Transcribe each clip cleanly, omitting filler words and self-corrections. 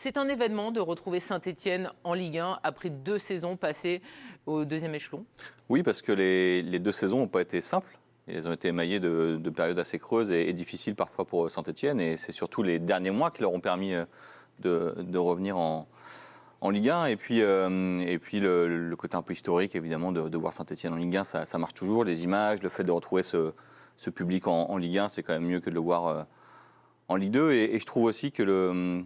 C'est un événement de retrouver Saint-Étienne en Ligue 1 après 2 saisons passées au deuxième échelon. Oui, parce que les 2 saisons n'ont pas été simples. Elles ont été émaillées de périodes assez creuses et difficiles parfois pour Saint-Étienne. Et c'est surtout les derniers mois qui leur ont permis de revenir en Ligue 1. Et puis le côté un peu historique, évidemment, de voir Saint-Étienne en Ligue 1, ça marche toujours. Les images, le fait de retrouver ce public en Ligue 1, c'est quand même mieux que de le voir en Ligue 2. Et je trouve aussi que le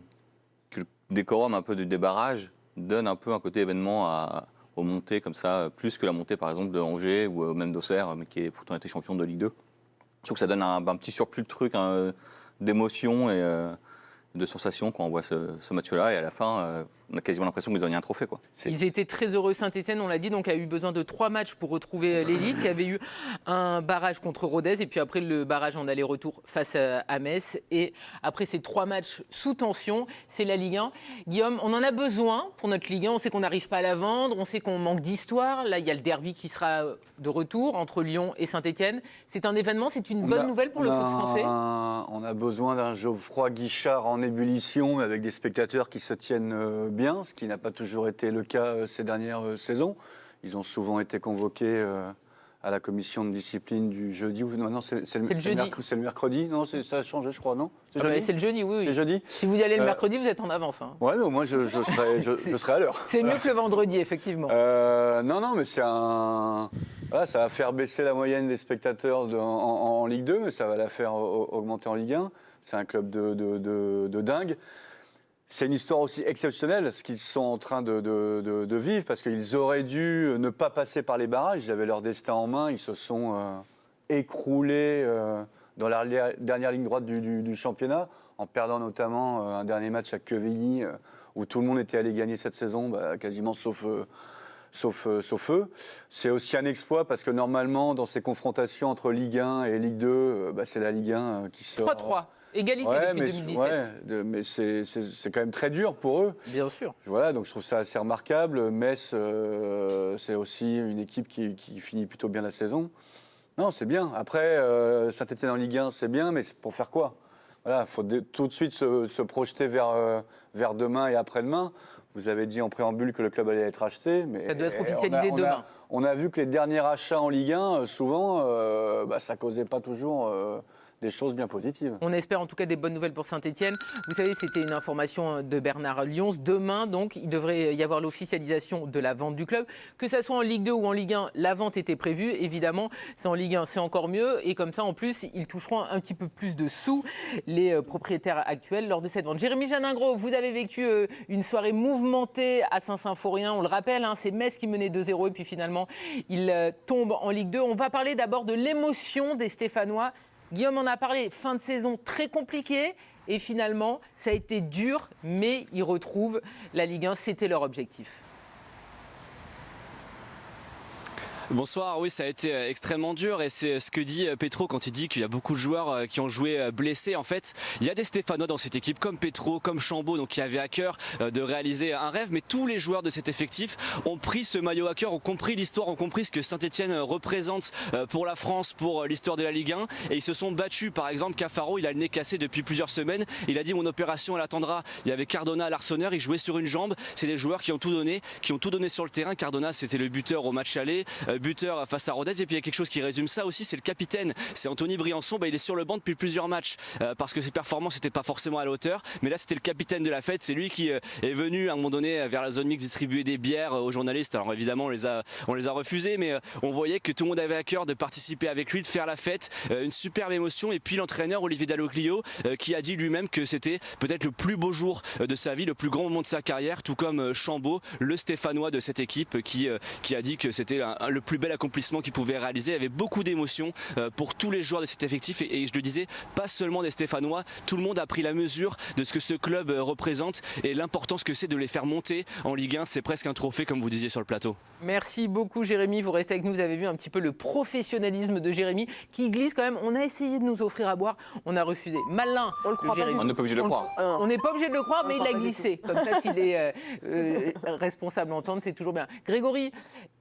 décorum un peu du débarrage donne un peu un côté événement aux montées comme ça, plus que la montée par exemple de Angers ou même d'Auxerre, mais qui a pourtant été champion de Ligue 2. Je trouve que ça donne un petit surplus de trucs, d'émotion et de sensations quand on voit ce match-là. Et à la fin, on a quasiment l'impression qu'ils ont gagné un trophée, quoi. Ils étaient très heureux. Saint-Étienne, on l'a dit, donc a eu besoin de 3 matchs pour retrouver l'élite. Il y avait eu un barrage contre Rodez et puis après le barrage en aller-retour face à Metz. Et après ces 3 matchs sous tension, c'est la Ligue 1. Guillaume, on en a besoin pour notre Ligue 1. On sait qu'on n'arrive pas à la vendre, on sait qu'on manque d'histoire. Là, il y a le derby qui sera de retour entre Lyon et Saint-Étienne. C'est un événement, c'est une bonne nouvelle pour le foot français. On a besoin d'un Geoffroy Guichard en ébullition avec des spectateurs qui se tiennent bien, ce qui n'a pas toujours été le cas ces dernières saisons. Ils ont souvent été convoqués à la commission de discipline du jeudi. Non, c'est le mercredi. Non, ça a changé, je crois, non? C'est le jeudi, oui. C'est jeudi. Si vous y allez le mercredi, vous êtes en avance. Hein. Ouais, mais moi, je serai à l'heure. C'est mieux que le vendredi, effectivement. Non, mais voilà, ça va faire baisser la moyenne des spectateurs en Ligue 2, mais ça va la faire augmenter en Ligue 1. C'est un club de dingue. C'est une histoire aussi exceptionnelle, ce qu'ils sont en train de vivre, parce qu'ils auraient dû ne pas passer par les barrages. Ils avaient leur destin en main. Ils se sont écroulés dans la dernière ligne droite du championnat, en perdant notamment un dernier match à Quevilly, où tout le monde était allé gagner cette saison, quasiment sauf eux. C'est aussi un exploit, parce que normalement, dans ces confrontations entre Ligue 1 et Ligue 2, c'est la Ligue 1 qui sort. 3-3. Égalité depuis 2017. Mais c'est quand même très dur pour eux. Bien sûr. Voilà, donc je trouve ça assez remarquable. Metz, c'est aussi une équipe qui finit plutôt bien la saison. Non, c'est bien. Après, Saint-Étienne en Ligue 1, c'est bien, mais c'est pour faire quoi? Voilà, il faut tout de suite se projeter vers demain et après-demain. Vous avez dit en préambule que le club allait être acheté, mais ça doit être officialisé demain. On a vu que les derniers achats en Ligue 1, souvent, ça causait pas toujours des choses bien positives. On espère en tout cas des bonnes nouvelles pour Saint-Étienne. Vous savez, c'était une information de Bernard Lyons. Demain, donc, il devrait y avoir l'officialisation de la vente du club. Que ça soit en Ligue 2 ou en Ligue 1, la vente était prévue. Évidemment, c'est en Ligue 1, c'est encore mieux. Et comme ça, en plus, ils toucheront un petit peu plus de sous, les propriétaires actuels, lors de cette vente. Jérémy Janingro, vous avez vécu une soirée mouvementée à Saint-Symphorien. On le rappelle, c'est Metz qui menait 2-0 et puis finalement, il tombe en Ligue 2. On va parler d'abord de l'émotion des Stéphanois. Guillaume en a parlé, fin de saison très compliquée et finalement ça a été dur, mais ils retrouvent la Ligue 1, c'était leur objectif. Bonsoir, oui, ça a été extrêmement dur et c'est ce que dit Petro quand il dit qu'il y a beaucoup de joueurs qui ont joué blessés. En fait, il y a des Stéphanois dans cette équipe comme Petro, comme Chambaud, donc qui avaient à cœur de réaliser un rêve, mais tous les joueurs de cet effectif ont pris ce maillot à cœur, ont compris l'histoire, ont compris ce que Saint-Étienne représente pour la France, pour l'histoire de la Ligue 1 et ils se sont battus. Par exemple, Cafaro, il a le nez cassé depuis plusieurs semaines, il a dit mon opération elle attendra. Il y avait Cardona à l'Arseneur, il jouait sur une jambe, c'est des joueurs qui ont tout donné sur le terrain. Cardona, c'était le buteur au match aller, buteur face à Rodez, et puis il y a quelque chose qui résume ça aussi, c'est le capitaine, c'est Anthony Briançon. Il est sur le banc depuis plusieurs matchs parce que ses performances n'étaient pas forcément à la hauteur, mais là c'était le capitaine de la fête, c'est lui qui est venu à un moment donné vers la zone mixte distribuer des bières aux journalistes. Alors évidemment on les a refusés, mais on voyait que tout le monde avait à cœur de participer avec lui, de faire la fête, une superbe émotion. Et puis l'entraîneur Olivier Dalloglio qui a dit lui-même que c'était peut-être le plus beau jour de sa vie, le plus grand moment de sa carrière, tout comme Chambaud, le Stéphanois de cette équipe qui a dit que c'était le plus bel accomplissement qu'il pouvait réaliser. Il y avait beaucoup d'émotions pour tous les joueurs de cet effectif et je le disais, pas seulement des Stéphanois, tout le monde a pris la mesure de ce que ce club représente et l'importance que c'est de les faire monter en Ligue 1. C'est presque un trophée comme vous disiez sur le plateau. Merci beaucoup Jérémy, vous restez avec nous, vous avez vu un petit peu le professionnalisme de Jérémy qui glisse quand même. On a essayé de nous offrir à boire, on a refusé. Malin, on le croit pas. On n'est pas obligé de le croire. On n'est pas obligé de le croire, mais il a glissé. Comme ça, s'il est responsable d'entendre, c'est toujours bien. Grégory,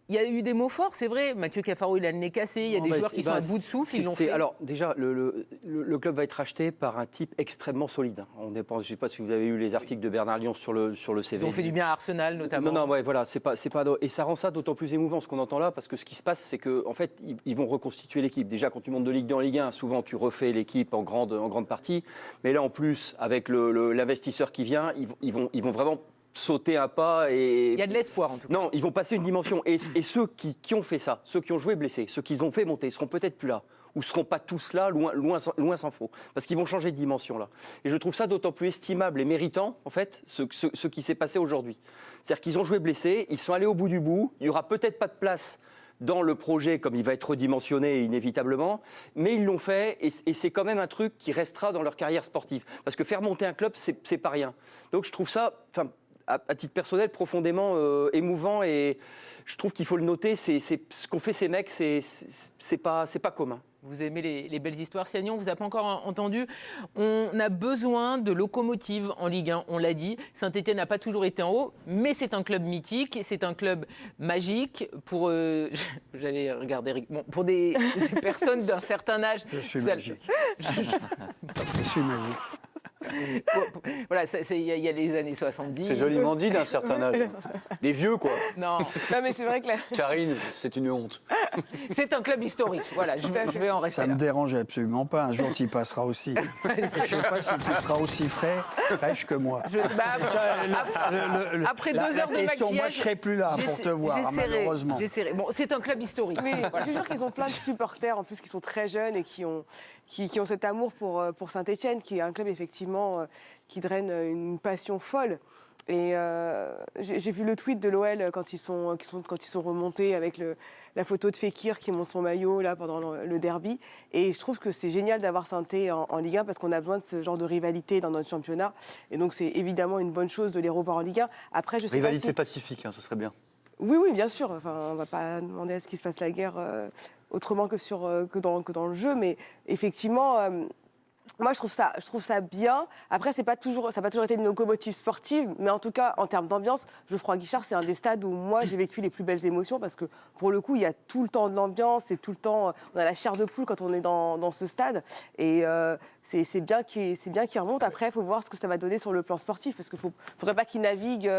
Il y a eu des mots forts, c'est vrai. Mathieu Cafaro, il a le nez cassé. Il y a des joueurs qui sont à bout de souffle. Ils l'ont fait. Alors, déjà, le club va être racheté par un type extrêmement solide. Je ne sais pas si vous avez lu les articles de Bernard Lyons sur le CV. Ils ont fait du bien à Arsenal, notamment. Non, ouais, voilà. C'est pas, et ça rend ça d'autant plus émouvant, ce qu'on entend là, parce que ce qui se passe, c'est qu'en fait, ils vont reconstituer l'équipe. Déjà, quand tu montes de Ligue 2 en Ligue 1, souvent, tu refais l'équipe en grande partie. Mais là, en plus, avec l'investisseur qui vient, ils vont vraiment sauter un pas et... Il y a de l'espoir en tout cas. Non, ils vont passer une dimension. Et ceux qui ont fait ça, ceux qui ont joué blessés, ceux qu'ils ont fait monter, seront peut-être plus là. Ou seront pas tous là, loin s'en faut. Parce qu'ils vont changer de dimension là. Et je trouve ça d'autant plus estimable et méritant, en fait, ce qui s'est passé aujourd'hui. C'est-à-dire qu'ils ont joué blessés, ils sont allés au bout du bout, il n'y aura peut-être pas de place dans le projet, comme il va être redimensionné inévitablement, mais ils l'ont fait, et c'est quand même un truc qui restera dans leur carrière sportive. Parce que faire monter un club, c'est pas rien. Donc je trouve ça... à titre personnel, profondément émouvant, et je trouve qu'il faut le noter, ce qu'ont fait ces mecs, c'est pas commun. Vous aimez les belles histoires. Siagnon, on ne vous a pas encore entendu. On a besoin de locomotives en Ligue 1, on l'a dit. Saint-Etienne n'a pas toujours été en haut, mais c'est un club mythique, c'est un club magique pour, j'allais regarder, bon, pour des personnes d'un certain âge. Je suis magique. Je suis magique. Voilà, il y a les années 70. C'est joliment dit d'un certain âge. Des vieux, quoi. Non, mais c'est vrai que Karine, c'est une honte. c'est un club historique. Voilà, je vais en rester Ça ne là. me dérange absolument pas. Un jour, tu y passeras aussi. Je ne sais pas si tu seras aussi fraîche que moi. Après 2 heures de question, maquillage, moi, je ne serai plus là pour te voir, malheureusement. J'essaierai. Bon, c'est un club historique. mais je suis sûre qu'ils ont plein de supporters en plus qui sont très jeunes et qui ont cet amour pour Saint-Etienne, qui est un club effectivement qui draine une passion folle. Et j'ai vu le tweet de l'OL quand ils sont remontés avec la photo de Fekir qui monte son maillot là pendant le derby. Et je trouve que c'est génial d'avoir Saint-Etienne en Ligue 1 parce qu'on a besoin de ce genre de rivalité dans notre championnat. Et donc c'est évidemment une bonne chose de les revoir en Ligue 1. Après, je sais Rivalité pas si... pacifique, hein, ce serait bien. Oui, bien sûr. Enfin, on ne va pas demander à ce qu'il se fasse la guerre autrement que dans le jeu. Mais effectivement... moi, je trouve ça bien. Après, ça n'a pas toujours été une locomotive sportive, mais en tout cas, en termes d'ambiance, Geoffroy Guichard, c'est un des stades où moi, j'ai vécu les plus belles émotions parce que, pour le coup, il y a tout le temps de l'ambiance et tout le temps, on a la chair de poule quand on est dans ce stade. Et c'est bien qu'il remonte. Après, il faut voir ce que ça va donner sur le plan sportif parce qu'il ne faudrait pas qu'il navigue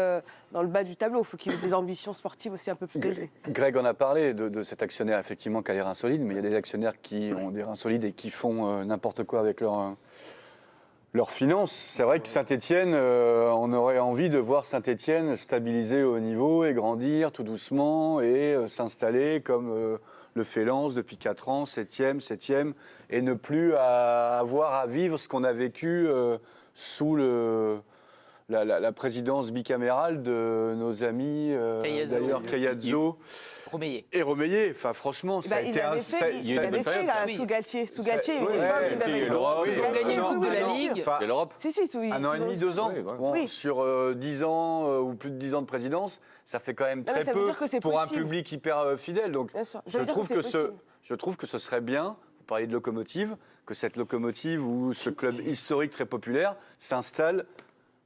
dans le bas du tableau. Il faut qu'il ait des ambitions sportives aussi un peu plus élevées. Greg en a parlé de cet actionnaire, effectivement, qui a les reins solides, mais il y a des actionnaires qui ont des reins solides et qui font n'importe quoi avec leurs finances. C'est vrai que Saint-Etienne, on aurait envie de voir Saint-Etienne stabiliser au niveau et grandir tout doucement et s'installer comme le fait Lens depuis 4 ans, 7e, et ne plus avoir à vivre ce qu'on a vécu sous la présidence bicamérale de nos amis, d'ailleurs Caiazzo. Romeyer. Et Romeyer, enfin franchement, ça a été un... Il avait fait sous Galtier. Sous Galtier, ils ont gagné le Coupe de la Ligue. Et l'Europe. Si, un an et demi, 2 ans. Oui, voilà. Bon, Oui. sur 10 ans ou plus de 10 ans de présidence, ça fait quand même mais très ça veut peu dire que c'est pour un possible. public hyper fidèle. Donc Bien sûr. Ça je veut dire trouve que c'est possible. je trouve que ce serait bien, vous parliez de locomotive, que cette locomotive ou ce club historique très populaire s'installe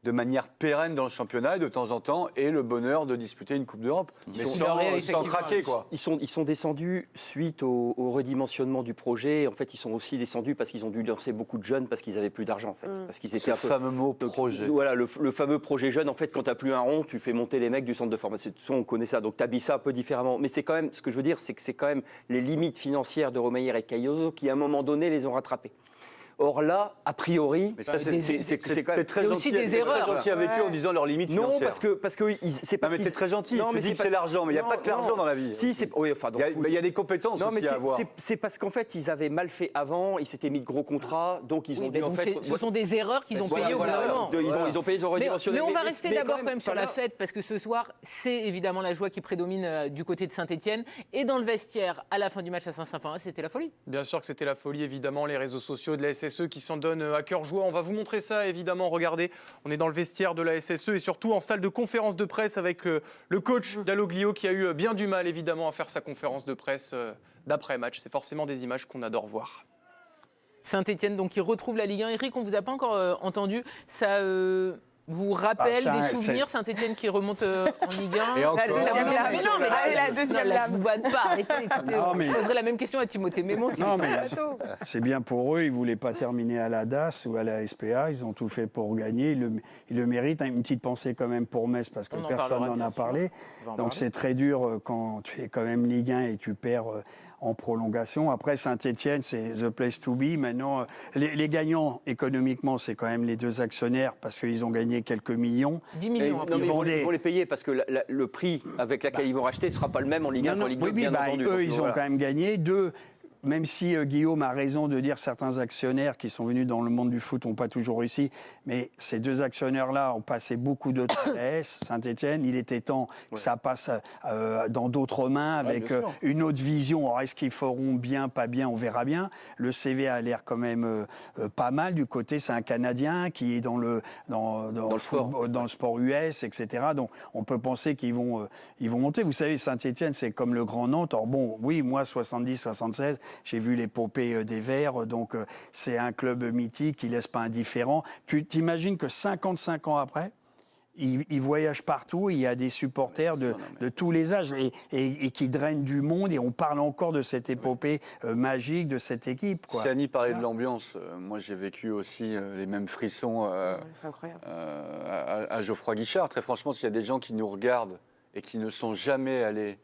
de manière pérenne dans le championnat et de temps en temps ait le bonheur de disputer une Coupe d'Europe. Mais sans craquer, quoi. Ils sont descendus suite au redimensionnement du projet. En fait, ils sont aussi descendus parce qu'ils ont dû lancer beaucoup de jeunes parce qu'ils n'avaient plus d'argent, en fait. Parce qu'ils étaient Ce fameux mot projet. Voilà, le fameux projet jeune. En fait, quand tu n'as plus un rond, tu fais monter les mecs du centre de formation. On connaît ça, donc tu habilles ça un peu différemment. Mais c'est quand même, ce que je veux dire, c'est que c'est quand même les limites financières de Romeyer et Caiazzo qui, à un moment donné, les ont rattrapés. Or là, a priori, Mais ça, c'est quand même très aussi gentil. des erreurs. Très gentil avec eux en disant leurs limites non, financières. parce que c'est pas. Non, mais t'es très gentil. Non, Tu mais dis que pas- c'est l'argent, mais il n'y a Non, pas que l'argent non. dans la vie. Si, c'est. Oui, enfin. Il y a des compétences Non, mais aussi à avoir. c'est parce qu'en fait, ils avaient mal fait avant, ils s'étaient mis de gros contrats, donc ils ont Oui, dû mais en donc fait. ce sont des erreurs qu'ils ont Voilà, payées au bout d'un voilà. moment. Ils ont payé, ils ont redimensionné. Mais on va rester d'abord quand même sur la voilà. fête, parce que ce soir, c'est évidemment la joie qui prédomine du côté de Saint-Etienne. Et dans le vestiaire, à la fin du match à Saint-Symphorien, c'était la folie. Bien sûr que c'était la folie, évidemment, les réseaux sociaux de la SSE qui s'en donnent à cœur joie. On va vous montrer ça, évidemment. Regardez, on est dans le vestiaire de la SSE et surtout en salle de conférence de presse avec le coach Dalloglio qui a eu bien du mal, évidemment, à faire sa conférence de presse d'après-match. C'est forcément des images qu'on adore voir. Saint-Etienne, donc, qui retrouve la Ligue 1. Eric, on ne vous a pas encore entendu. Ça vous rappelle Ah, ça, des souvenirs, Saint-Etienne qui remonte en Ligue 1. Et encore. La deuxième Mais lame. non, mais La deuxième là, lame. je vous vanne pas. Arrêtez, écoutez, Non, mais- je poserai la même question à Timothée Mémon. Non, mais c'est bien pour eux. Ils ne voulaient pas terminer à la DAS ou à la SPA. Ils ont tout fait pour gagner. Ils le méritent. Une petite pensée quand même pour Metz parce que On en personne parlera, n'en bien a sûr. parlé. On va en Donc parler. c'est très dur quand tu es quand même Ligue 1 et tu perds en prolongation. Après, Saint-Etienne, c'est the place to be. Maintenant, les gagnants économiquement, c'est quand même les deux actionnaires parce qu'ils ont gagné quelques millions. 10 Mais, millions. non, après. mais ils vendaient. vont les payer parce que le prix avec lequel ils vont racheter ne sera pas le même en Ligue 1 qu'en Ligue 2, oui, bien entendu. eux, Donc, ils ont voilà. quand même gagné. Deux, même si Guillaume a raison de dire certains actionnaires qui sont venus dans le monde du foot n'ont pas toujours réussi, mais ces deux actionnaires-là ont passé beaucoup de temps à l'AS, Saint-Etienne. Il était temps que ça passe dans d'autres mains avec bien sûr. une autre vision. Alors, est-ce qu'ils feront bien, pas bien, on verra bien. Le CV a l'air quand même pas mal du côté. C'est un Canadien qui est dans le sport US, etc. Donc, on peut penser qu'ils vont monter. Vous savez, Saint-Etienne, c'est comme le Grand Nantes. Alors bon, oui, moi, 70, 76, j'ai vu l'épopée des Verts, donc c'est un club mythique qui ne laisse pas indifférent. Tu t'imagines que 55 ans après, il voyage partout, il y a des supporters de tous les âges et qui drainent du monde et on parle encore de cette épopée magique de cette équipe. Quoi. Si Annie parlait de l'ambiance, moi j'ai vécu aussi les mêmes frissons C'est incroyable. à Geoffroy Guichard. Très franchement, s'il y a des gens qui nous regardent et qui ne sont jamais allés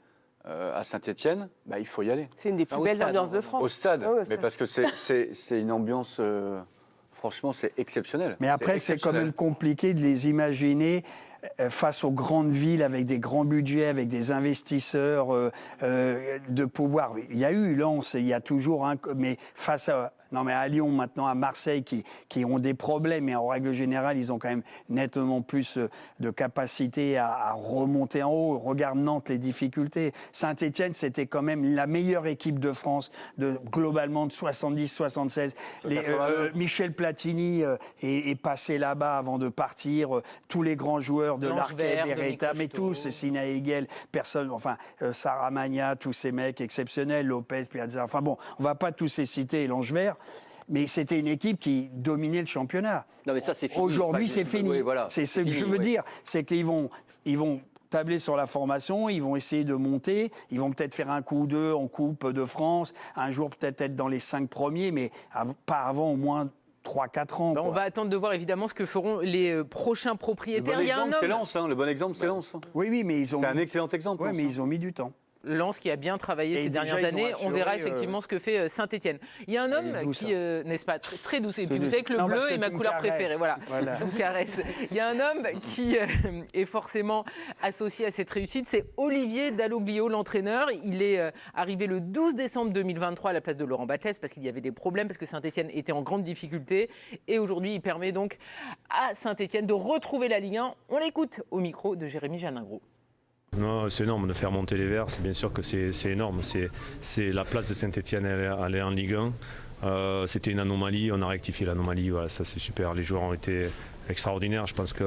à Saint-Etienne, bah, il faut y aller. C'est une des plus Au belles stade, ambiances de hein. France. Au stade, Ah ouais, au mais stade. parce que c'est une ambiance, franchement, c'est exceptionnel. Mais après, c'est quand exceptionnel. même compliqué de les imaginer face aux grandes villes, avec des grands budgets, avec des investisseurs, de pouvoir. Il y a eu Lens, il y a toujours un. Mais face à. Non, mais à Lyon, maintenant, à Marseille, qui ont des problèmes, mais en règle générale, ils ont quand même nettement plus de capacité à remonter en haut. Regarde Nantes, les difficultés. Saint-Etienne, c'était quand même la meilleure équipe de France, globalement de 70-76. Michel Platini est passé là-bas avant de partir. Tous les grands joueurs de l'Arquet, Langevert, Beretta, Denis mais Cocheteau. tous, Sina Hegel, personne, enfin, Sarah Magna, tous ces mecs exceptionnels, Lopez, Piazza. Enfin bon, on va pas tous les citer, Langevert. Mais c'était une équipe qui dominait le championnat. Non, mais ça, c'est fini. Aujourd'hui, Enfin, c'est fini. oui, voilà, C'est ce que fini, je veux oui. dire. C'est qu'ils vont tabler sur la formation, ils vont essayer de monter, ils vont peut-être faire un coup ou deux en Coupe de France, un jour peut-être être dans les 5 premiers, mais pas avant au moins 3-4 ans. Ben, on quoi. va attendre de voir évidemment ce que feront les prochains Le propriétaires. bon Il y a un exemple, c'est homme, Lens. Hein. Le bon exemple, c'est Lens. Oui, mais ils ont. C'est un excellent exemple. Ouais, Lens, mais hein. ils ont mis du temps. Lens qui a bien travaillé Et ces déjà, dernières ils ont années. On assuré, verra effectivement ce que fait Saint-Etienne. Il y a un homme Elle est douce, qui, n'est-ce pas, très douce. Et puis vous douce. savez que le Non, parce bleu que est ma tu me couleur caresses. préférée. Voilà, Voilà. je vous caresse. Il y a un homme qui est forcément associé à cette réussite. C'est Olivier Dalloglio, l'entraîneur. Il est arrivé le 12 décembre 2023 à la place de Laurent Batles parce qu'il y avait des problèmes, parce que Saint-Etienne était en grande difficulté. Et aujourd'hui, il permet donc à Saint-Etienne de retrouver la Ligue 1. On l'écoute au micro de Jérémy Janingro. Non, c'est énorme de faire monter les Verts, c'est bien sûr que c'est énorme. C'est la place de Saint-Etienne, elle est en Ligue 1. C'était une anomalie, on a rectifié l'anomalie, voilà, ça c'est super. Les joueurs ont été extraordinaires, je pense qu'ils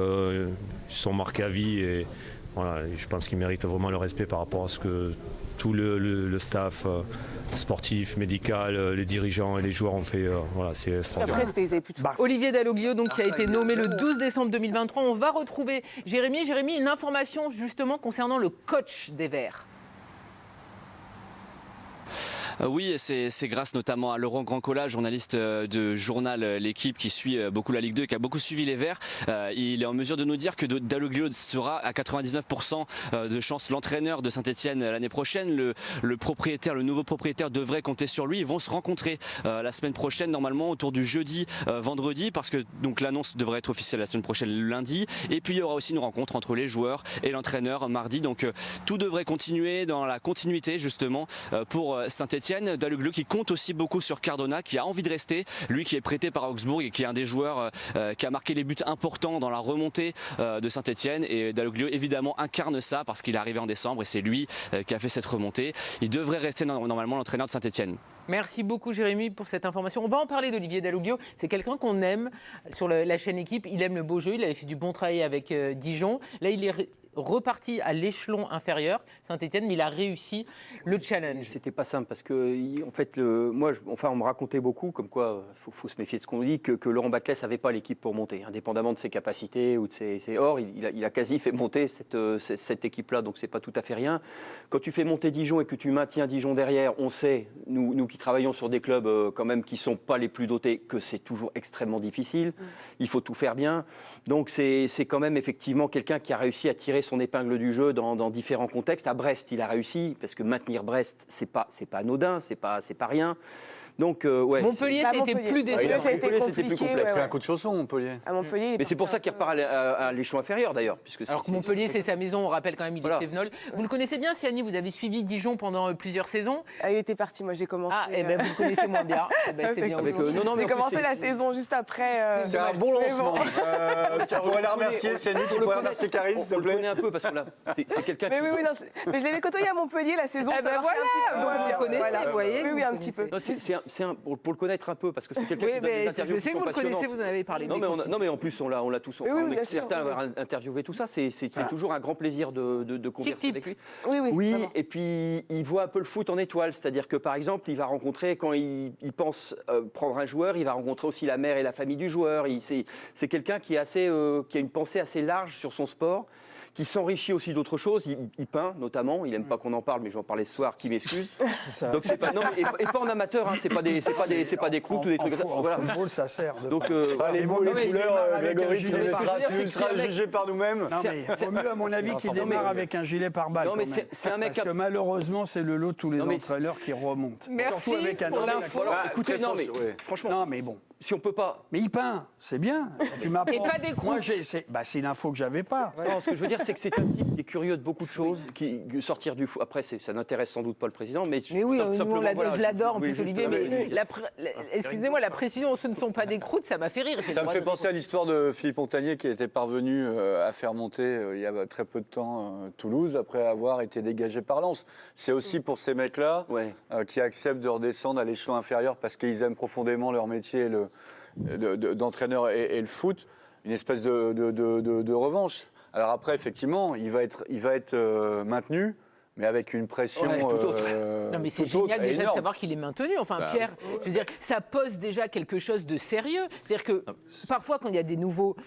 se sont marqués à vie et voilà, je pense qu'ils méritent vraiment le respect par rapport à ce que tout le staff sportif, médical, les dirigeants et les joueurs ont fait. Voilà, c'est extraordinaire. Après, ils avaient plus de Olivier Dalloglio, donc, qui a été nommé le 12 décembre 2023. On va retrouver Jérémy. Jérémy, une information justement concernant le coach des Verts. Oui, c'est grâce notamment à Laurent Grandcola, journaliste de journal L'Équipe qui suit beaucoup la Ligue 2 et qui a beaucoup suivi les Verts. Il est en mesure de nous dire que Dalloglio sera à 99% de chance l'entraîneur de Saint-Etienne l'année prochaine. Le nouveau propriétaire devrait compter sur lui. Ils vont se rencontrer la semaine prochaine, normalement autour du jeudi, vendredi, parce que donc l'annonce devrait être officielle la semaine prochaine, lundi. Et puis il y aura aussi une rencontre entre les joueurs et l'entraîneur mardi. Donc tout devrait continuer dans la continuité justement pour Saint-Etienne. Dalloglio qui compte aussi beaucoup sur Cardona, qui a envie de rester, lui qui est prêté par Augsbourg et qui est un des joueurs qui a marqué les buts importants dans la remontée de Saint-Etienne. Et Dalloglio évidemment incarne ça parce qu'il est arrivé en décembre et c'est lui qui a fait cette remontée. Il devrait rester normalement l'entraîneur de Saint-Etienne. Merci beaucoup Jérémy pour cette information. On va en parler d'Olivier Dalloglio. C'est quelqu'un qu'on aime sur la chaîne Équipe. Il aime le beau jeu. Il avait fait du bon travail avec Dijon. Là, il est reparti à l'échelon inférieur, Saint-Etienne, mais il a réussi le challenge. C'était pas simple parce que, en fait, on me racontait beaucoup, comme quoi, faut se méfier de ce qu'on dit, que Laurent Batles n'avait pas l'équipe pour monter, indépendamment de ses capacités ou de ses. Or, il a quasi fait monter cette équipe-là, donc c'est pas tout à fait rien. Quand tu fais monter Dijon et que tu maintiens Dijon derrière, on sait, nous qui travaillons sur des clubs quand même qui sont pas les plus dotés, que c'est toujours extrêmement difficile. Il faut tout faire bien. Donc c'est quand même effectivement quelqu'un qui a réussi à tirer son épingle du jeu dans différents contextes. À Brest, il a réussi parce que maintenir Brest, c'est pas anodin, c'est pas rien. Donc ouais. Montpellier, c'était plus décevant. Montpellier, c'était plus complexe. C'est un coup de chausson, Montpellier. À Montpellier, Mais c'est pour ça qu'il repart à l'échelon inférieur d'ailleurs. Alors que Montpellier, c'est sa maison, on rappelle quand même, il est Sévenol. Vous le connaissez bien, Siani, vous avez suivi Dijon pendant plusieurs saisons. Ah, il était parti, moi j'ai commencé. Ah, et ben vous le connaissez moins bien. C'est bien. J'ai commencé la saison juste après. C'est un bon lancement. Tu pourrais la remercier, Siani, tu pourrais remercier Karine, s'il te On le plaît. connaît un peu parce que là, c'est quelqu'un Mais qui. oui, non, mais je l'avais côtoyé à Montpellier la saison. Eh ben ça marchait un petit peu. voilà, donc vous le connaissez, vous voyez. Oui, un petit peu. Non, pour le connaître un peu parce que c'est quelqu'un Oui, qui donne des mais interviews je sais qui que sont vous le connaissez, passionnantes. vous en avez parlé. Non, mais en plus, on l'a tous. Oui, On bien est sûr, certains à avoir interviewé tout ça. C'est toujours un grand plaisir de converser Type. avec lui. Oui, vraiment. Et puis il voit un peu le foot en étoile. C'est-à-dire que par exemple, il va rencontrer, quand il pense prendre un joueur, il va rencontrer aussi la mère et la famille du joueur. C'est quelqu'un qui a une pensée assez large sur son sport, qui s'enrichit aussi d'autres choses. Il peint notamment. Il n'aime pas qu'on en parle, mais je vais en parler ce soir. Qui m'excuse. Donc c'est pas et pas en amateur. Hein, c'est pas des croûtes ou des trucs comme ça. Voilà. En football, ça sert. Donc les mots, les couleurs, Grégory, tu seras jugé par nous-mêmes. Non, mais il vaut mieux, à mon avis, qu'il démarre avec un gilet pare-balles. Non, mais c'est un mec. Parce que malheureusement, c'est le lot de tous les entraîneurs qui remontent. Merci Surtout avec un pour l'info. Écoutez, non, mais franchement, Non, mais bon. si on peut pas. Mais il peint, c'est bien. Tu m'apprends. Et pas des croûtes. Moi, c'est une info que j'avais pas. Non, ce que je veux dire, c'est que c'est un type qui est curieux de beaucoup de choses, qui sortir du foot. Après, ça n'intéresse sans doute pas le président, mais oui, simplement, voilà, je l'adore en oui, plus, juste, Olivier, mais excusez-moi, la précision, ce ne sont pas des croûtes, ça m'a fait rire. Ça me fait penser à l'histoire de Philippe Montagnier qui était parvenu à faire monter il y a très peu de temps Toulouse après avoir été dégagé par Lens. C'est aussi pour ces mecs-là qui acceptent de redescendre à l'échelon inférieur parce qu'ils aiment profondément leur métier d'entraîneur et le foot, une espèce de revanche. Alors après, effectivement, il va être maintenu, mais avec une pression tout autre. Non, mais c'est génial déjà de savoir qu'il est maintenu. Enfin, Pierre, je veux dire, ça pose déjà quelque chose de sérieux. C'est-à-dire que parfois, quand il y a des nouveaux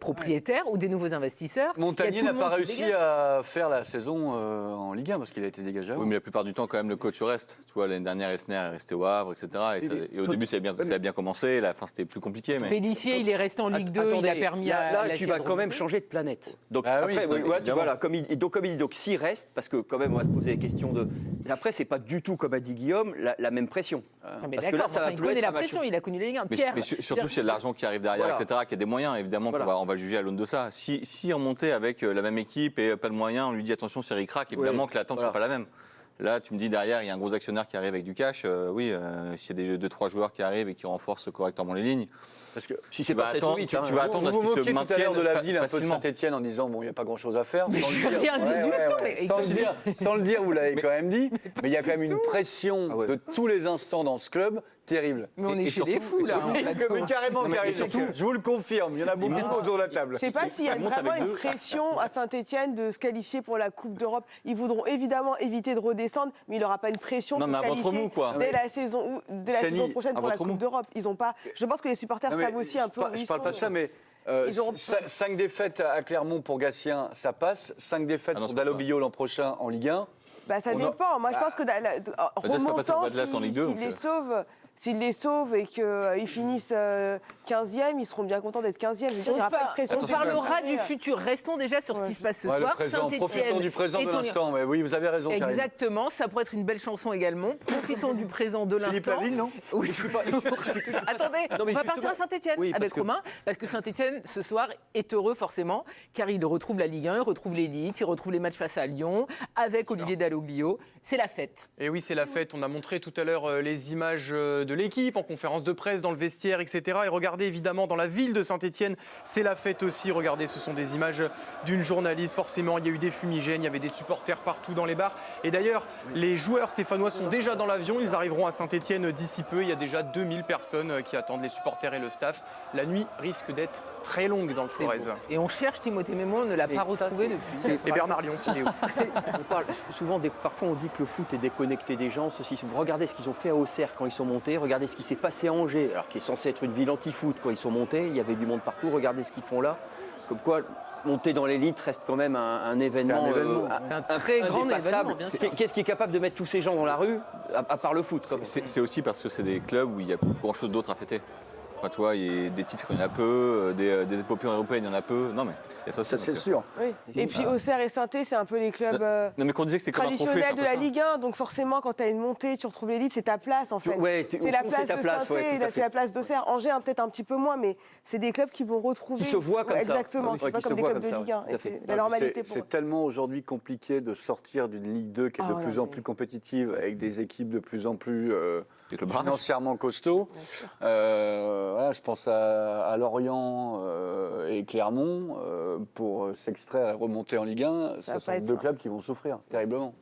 propriétaires ou des nouveaux investisseurs, Montagnier n'a pas réussi à faire la saison en Ligue 1 parce qu'il a été dégagé avant. Oui, mais la plupart du temps, quand même, le coach reste. Tu vois, l'année dernière, Esner est resté au Havre, etc. Et au début, ça a bien commencé. Et à la fin, c'était plus compliqué. Mais... Pélissier, il est resté en Ligue 2, il a permis à là, tu vas quand même changer de planète. Donc donc s'il reste, parce que quand même, on va se poser les questions de. Après, c'est pas du tout comme a dit Guillaume la même pression. Parce que là, ça va il connaît la pression, il a connu les Ligue 1. Pierre, mais surtout s'il y a de l'argent qui arrive derrière, etc., qu'il y a des moyens, évidemment, on va juger à l'aune de ça. Si remontait avec la même équipe et pas de moyens, on lui dit attention, c'est ric-rac, évidemment que l'attente ne sera pas la même. Là, tu me dis derrière, il y a un gros actionnaire qui arrive avec du cash. S'il y a des 2-3 joueurs qui arrivent et qui renforcent correctement les lignes. Parce que si c'est tu vas attendre à ce qu'ils se maintiennent de la ville un peu de facilement. Saint-Etienne en disant bon, il n'y a pas grand-chose à faire. mais je n'ai rien dit du tout. Sans le dire, vous l'avez quand même dit. Mais il y a quand même une pression de tous les instants dans ce club terrible. Mais on est chez les fous, là. Carrément, je vous le confirme. Il y en a beaucoup autour de la table. Je ne sais pas s'il y a vraiment une pression à Saint-Etienne de se qualifier pour la Coupe d'Europe. Ils voudront évidemment éviter de redescendre, mais il n'y aura pas une pression pour se qualifier dès la saison prochaine pour la Coupe d'Europe. Ils ont pas. Je pense que les supporters savent aussi un peu. Je ne parle pas de ça, mais 5 défaites à Clermont pour Gatien, ça passe. 5 défaites pour Dalloglio l'an prochain en Ligue 1. Ça dépend. Moi, je pense que remontant, s'ils les sauvent et qu'ils finissent 15e, ils seront bien contents d'être 15e. On parlera du futur. Restons déjà sur ce qui se passe ce soir. Profitons du présent de l'instant. Mais oui, vous avez raison, Karine. Exactement. Ça pourrait être une belle chanson également. Profitons du présent de l'instant. Philippe Laville, non? Oui. Attendez, on va partir à Saint-Etienne avec Romain. Parce que Saint-Etienne, ce soir, est heureux forcément, car il retrouve la Ligue 1, il retrouve l'élite, il retrouve les matchs face à Lyon, avec Olivier Dalloglio. C'est la fête. Et oui, c'est la fête. On a montré tout à l'heure les images de l'équipe en conférence de presse, dans le vestiaire, etc. Et regardez, évidemment, dans la ville de Saint-Etienne, c'est la fête aussi. Regardez, ce sont des images d'une journaliste. Forcément, il y a eu des fumigènes, il y avait des supporters partout dans les bars. Et d'ailleurs, les joueurs stéphanois sont déjà dans l'avion. Ils arriveront à Saint-Etienne d'ici peu. Il y a déjà 2000 personnes qui attendent, les supporters et le staff. La nuit risque d'être très longue dans le C'est Forez. beau. Et on cherche Timothée Mémon, on ne l'a Et pas ça, retrouvé c'est- depuis. Et Bernard Lyons, il est où? On parle souvent, parfois on dit que le foot est déconnecté des gens. Regardez ce qu'ils ont fait à Auxerre quand ils sont montés. Regardez ce qui s'est passé à Angers, alors qui est censé être une ville anti-foot quand ils sont montés. Il y avait du monde partout. Regardez ce qu'ils font là. Comme quoi, monter dans l'élite reste quand même un événement. C'est un événement. C'est un très grand indépassable. événement, bien sûr. Qu'est-ce qui est capable de mettre tous ces gens dans la rue, à part le foot comme- C'est aussi parce que c'est des clubs où il y a grand-chose d'autre à fêter. Enfin, tu vois, il y a des titres, il y en a peu, des épopées européennes, il y en a peu. Non, mais il y a ça aussi. Ça, c'est donc, sûr. Oui. Et puis Auxerre et Saint-Étienne, c'est un peu les clubs Non, mais quand on disait que c'était comme un trophée, traditionnels c'est de un la peu ça. Ligue 1. Donc forcément, quand tu as une montée, tu retrouves l'élite, c'est ta place en fait. Ouais, au c'est fond, la c'est place ta de place, ouais, Saint-Étienne, tout à c'est fait. la place d'Auxerre. Angers, hein, peut-être un petit peu moins, mais c'est des clubs qui vont retrouver. Qui se voient comme Ouais, ça. Exactement, Ouais, qui se voient qui se comme des voient clubs comme de ça, Ligue 1. tout à Et fait. c'est la normalité pour C'est eux. tellement aujourd'hui compliqué de sortir d'une Ligue 2 qui est de Ah, plus non, en mais- plus compétitive, avec des équipes de plus en plus Avec le barrage. financièrement costauds. Voilà, je pense à Lorient et Clermont pour s'extraire et remonter en Ligue 1. Ça Ce va sont pas être deux ça. clubs qui vont souffrir terriblement.